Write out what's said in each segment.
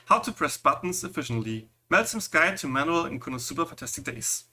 How to press buttons efficiently. Melsim's Guide to Manual in Konosuba Fantastic Days.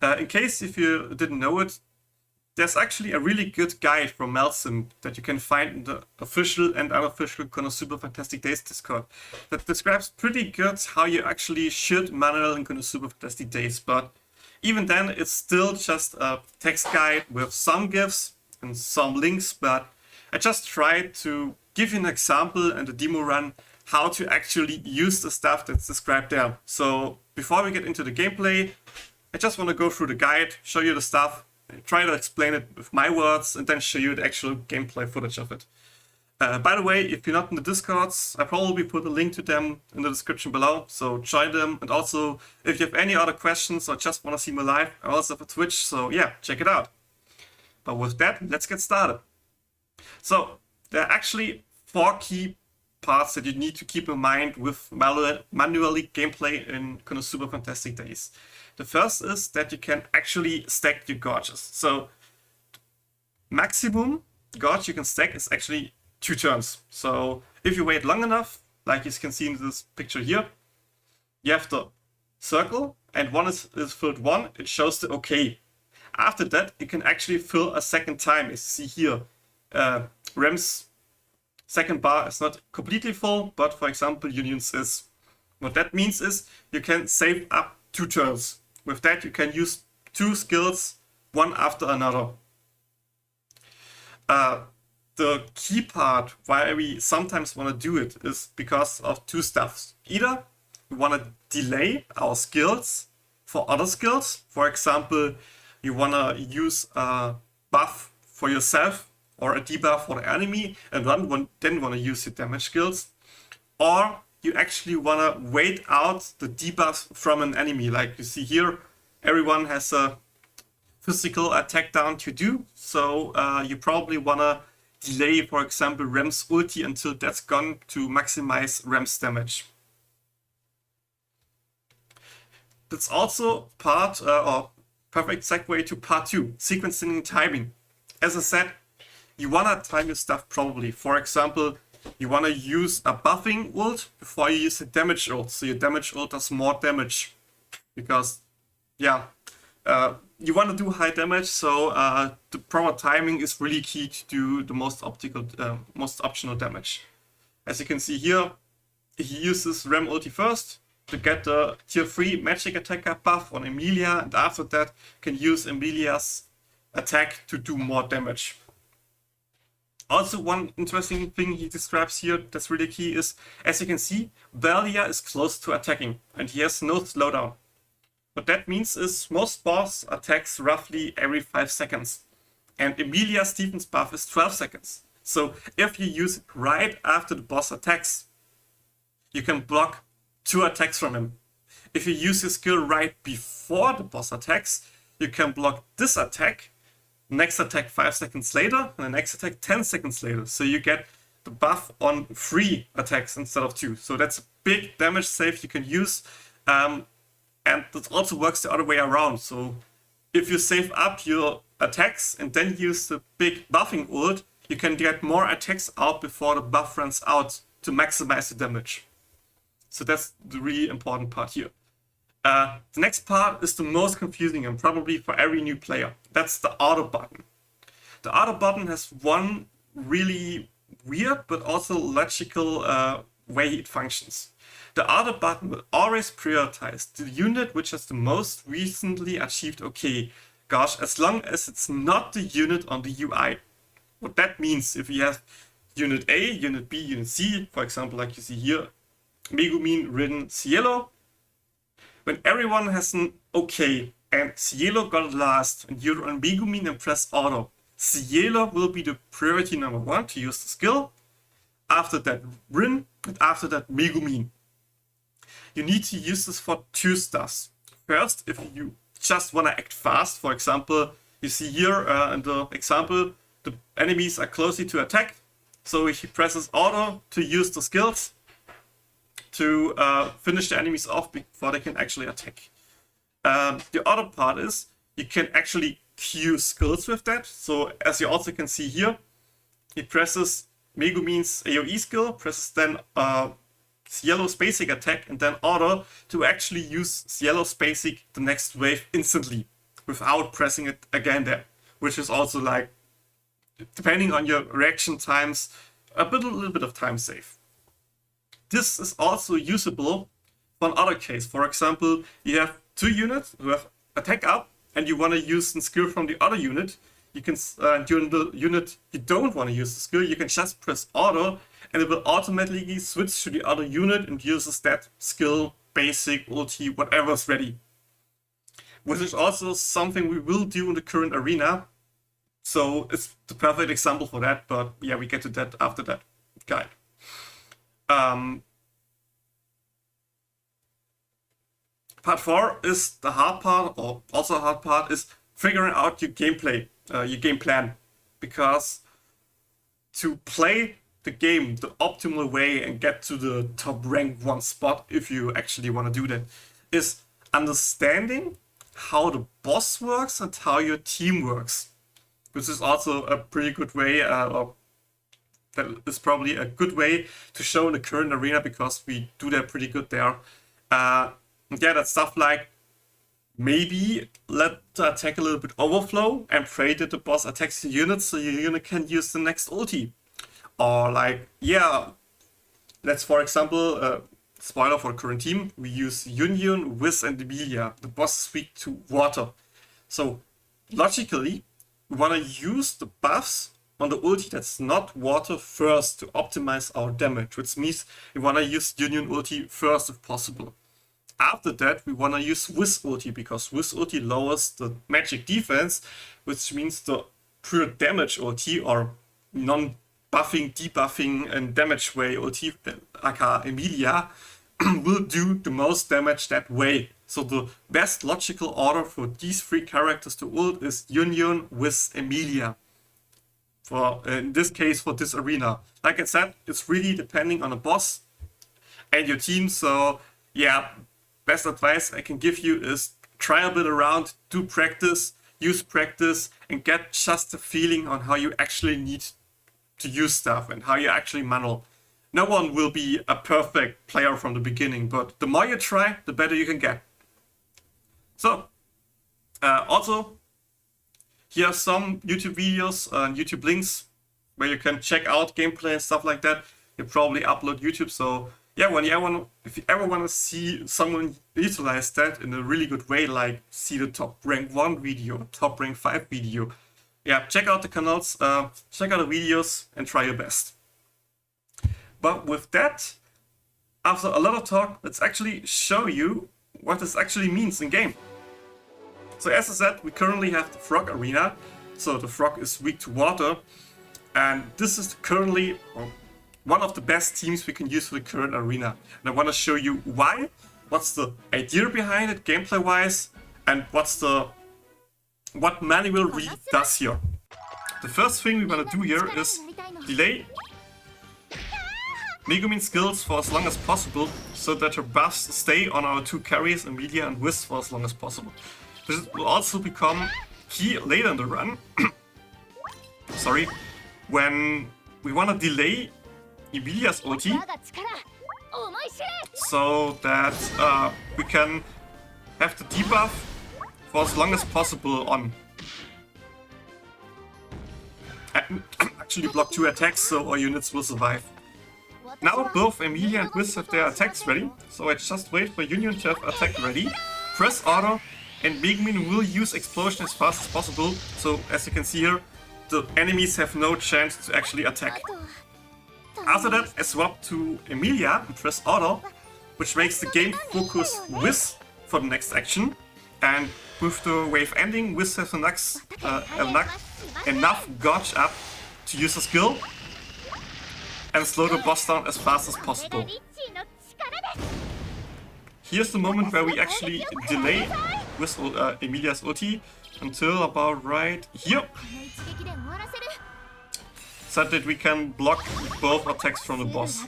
In case if you didn't know it, there's actually a really good guide from Melsim that you can find in the official and unofficial Konosuba Fantastic Days Discord that describes pretty good how you actually should manual in Konosuba Fantastic Days, but even then it's still just a text guide with some GIFs and some links, but I just tried to give you an example and a demo run how to actually use the stuff that's described there. So before we get into the gameplay, I just want to go through the guide, show you the stuff, try to explain it with my words, and then show you the actual gameplay footage of it. By the way, if you're not in the Discords, I probably put a link to them in the description below, so join them. And also, if you have any other questions or just want to see me live, I also have a Twitch, so yeah, check it out. But with that, let's get started. So, there are actually 4 key parts that you need to keep in mind with manually gameplay in Konosuba Fantastic Days. The first is that you can actually stack your gorges. So maximum gorge you can stack is actually 2 turns. So if you wait long enough, like you can see in this picture here, you have the circle and one is filled 1, it shows the OK. After that, you can actually fill a second time, as you see here. Rem's second bar is not completely full, but for example, Yunyun's is. What that means is you can save up 2 turns. With that, you can use 2 skills, one after another. The key part why we sometimes want to do it is because of 2 stuffs. Either we want to delay our skills for other skills. For example, you want to use a buff for yourself or a debuff for the enemy and then want to use your damage skills. Or you actually want to wait out the debuffs from an enemy. Like you see here, everyone has a physical attack down to do. So you probably want to delay, for example, Rem's ulti until that's gone to maximize Rem's damage. That's also part or perfect segue to part 2, sequencing and timing. As I said, you want to time your stuff probably. For example, you want to use a buffing ult before you use a damage ult. So your damage ult does more damage. Because, yeah, you want to do high damage, so the proper timing is really key to do the most optional damage. As you can see here, he uses Rem ulti first to get the tier 3 magic attacker buff on Emilia, and after that can use Emilia's attack to do more damage. Also, one interesting thing he describes here that's really key is, as you can see, Valia is close to attacking and he has no slowdown. What that means is most boss attacks roughly every 5 seconds. And Emilia Stevens buff is 12 seconds. So if you use it right after the boss attacks, you can block 2 attacks from him. If you use your skill right before the boss attacks, you can block this attack, next attack 5 seconds later, and the next attack 10 seconds later. So you get the buff on 3 attacks instead of 2. So that's a big damage save you can use. And it also works the other way around. So if you save up your attacks and then use the big buffing ult, you can get more attacks out before the buff runs out to maximize the damage. So that's the really important part here. The next part is the most confusing and probably for every new player. That's the auto button. The auto button has one really weird but also logical way it functions. The auto button will always prioritize the unit which has the most recently achieved OK. Gosh, as long as it's not the unit on the UI. What that means, if you have unit A, unit B, unit C, for example, like you see here, Megumin, Rin, Cielo. When everyone has an OK and Cielo got it last and you're on Megumin and press auto, Cielo will be the priority number 1 to use the skill. After that Rin, and after that Megumin. You need to use this for 2 stuffs. First, if you just want to act fast, for example, you see here in the example, the enemies are closely to attack. So he presses auto to use the skills to finish the enemies off before they can actually attack. The other part is you can actually queue skills with that. So as you also can see here, he presses Megumin's AoE skill, presses then Yellow's basic attack and then auto to actually use Yellow's basic the next wave instantly without pressing it again there, which is also like, depending on your reaction times, a little bit of time save. This is also usable for another case. For example, you have two units who have attack up and you want to use the skill from the other unit. You can, during the unit you don't want to use the skill, you can just press auto and it will automatically switch to the other unit and uses that skill, basic, ulti, whatever's ready. Which is also something we will do in the current arena. So it's the perfect example for that, but yeah, we get to that after that guide. Part 4 is the hard part, or also a hard part, is figuring out your gameplay, your game plan. Because to play the game the optimal way and get to the top rank 1 spot, if you actually want to do that, is understanding how the boss works and how your team works. Which is also a pretty good way, or that is probably a good way to show in the current arena, because we do that pretty good there. Yeah, that's stuff like maybe let the attack a little bit overflow and pray that the boss attacks your unit so your unit can use the next ulti. Or like, yeah, let's for example, spoiler for the current team, we use Yunyun, Wiz and Emilia. The boss is weak to water. So logically, we want to use the buffs on the ulti that's not water first to optimize our damage, which means we want to use Yunyun ulti first if possible. After that, we want to use Wiz ulti, because Wiz ulti lowers the magic defense, which means the pure damage ulti, or non-buffing, debuffing, and damage way ulti, aka Emilia, will do the most damage that way. So the best logical order for these 3 characters to ult is Yunyun, Wiz, Emilia. For in this case, for this arena. Like I said, it's really depending on the boss and your team. So yeah, best advice I can give you is try a bit around, do practice, use practice, and get just a feeling on how you actually need to use stuff and how you actually manual. No one will be a perfect player from the beginning, but the more you try, the better you can get. So, also, here are some YouTube videos and YouTube links where you can check out gameplay and stuff like that. You probably upload YouTube, so yeah, if you ever want to see someone utilize that in a really good way, like see the top rank 1 video, top rank 5 video, yeah, check out the canals, check out the videos and try your best. But with that, after a lot of talk, let's actually show you what this actually means in game. So as I said, we currently have the frog arena, so the frog is weak to water, and this is currently one of the best teams we can use for the current arena. And I want to show you why, what's the idea behind it gameplay wise, and what manual really does here. The first thing we want to do here is delay Megumin skills for as long as possible, so that her buffs stay on our 2 carries, Emilia and Wiz, for as long as possible. This will also become key later in the run, sorry, when we want to delay Emilia's ulti, so that we can have the debuff for as long as possible on. And actually block 2 attacks, so our units will survive. Now both Emilia and Wiz have their attacks ready, so I just wait for Yunyun to have attack ready, press auto, and Megumin will use explosion as fast as possible, so as you can see here, the enemies have no chance to actually attack. After that, I swap to Emilia and press auto, which makes the game focus Wiz for the next action, and with the wave ending, Wiz has enough gauge up to use a skill and slow the boss down as fast as possible. Here's the moment where we actually delay with Emilia's ulti until about right here, so that we can block both attacks from the boss.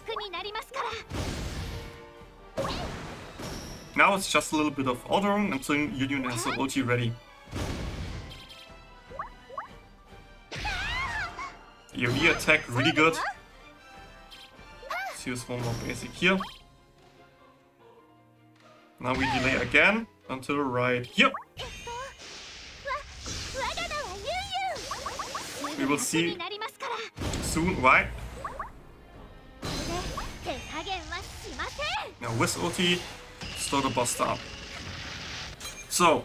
Now it's just a little bit of ordering until Yunyun has the ulti ready. AoE attack really good. Let's use one more basic here. Now we delay again until right here. We will see soon why. Now with ulti, slow the boss down. So,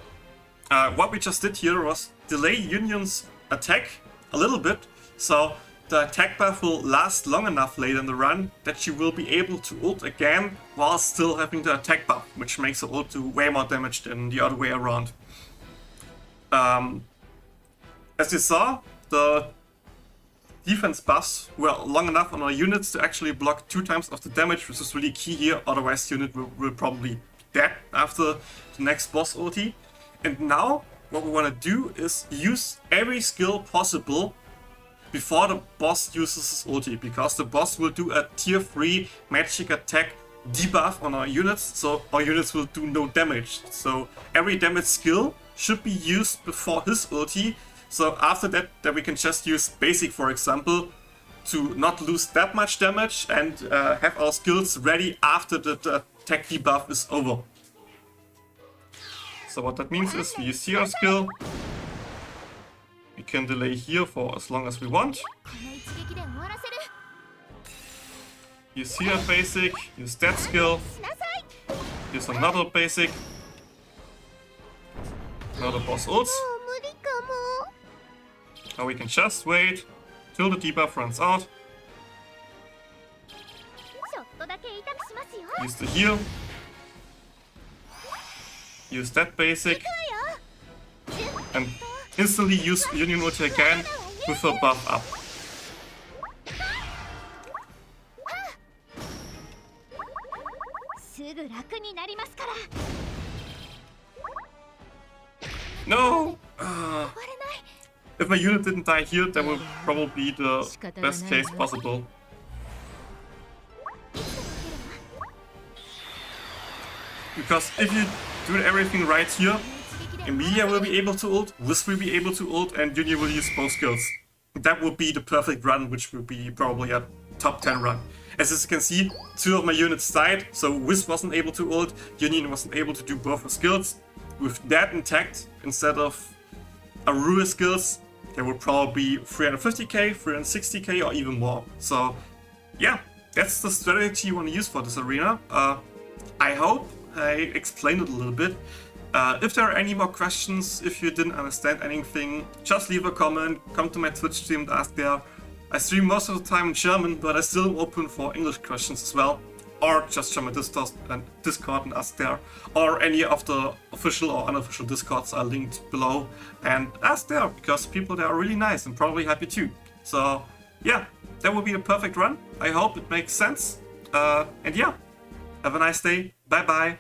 what we just did here was delay Yunyun's attack a little bit, so the attack buff will last long enough late in the run that she will be able to ult again while still having the attack buff, which makes her ult do way more damage than the other way around. As you saw, the defense buffs were long enough on our units to actually block 2 times of the damage, which is really key here, otherwise the unit will probably be dead after the next boss ulti. And now what we want to do is use every skill possible before the boss uses his ulti, because the boss will do a tier 3 magic attack debuff on our units, so our units will do no damage. So every damage skill should be used before his ulti, so after that we can just use basic, for example, to not lose that much damage and have our skills ready after the attack debuff is over. So what that means is we use here our skill. We can delay here for as long as we want. Use here basic, use that skill, use another basic, another boss ults. Now we can just wait till the debuff runs out. Use the heal. Use that basic. And instantly use Yunyun ulti again with her buff up. No! If my unit didn't die here, that would probably be the best case possible. Because if you do everything right here, Emilia will be able to ult, Wiz will be able to ult, and Yunyun will use both skills. That would be the perfect run, which would be probably a top 10 run. As you can see, 2 of my units died, so Wiz wasn't able to ult, Yunyun wasn't able to do both her skills. With that intact, instead of Arua skills, there would probably be 350k, 360k, or even more. So yeah, that's the strategy you want to use for this arena. I hope I explained it a little bit. If there are any more questions, if you didn't understand anything, just leave a comment, come to my Twitch stream and ask there. I stream most of the time in German, but I still am open for English questions as well. Or just join my Discord and ask there. Or any of the official or unofficial Discords are linked below and ask there, because people there are really nice and probably happy too. So yeah, that would be the perfect run. I hope it makes sense. And yeah, have a nice day. Bye bye.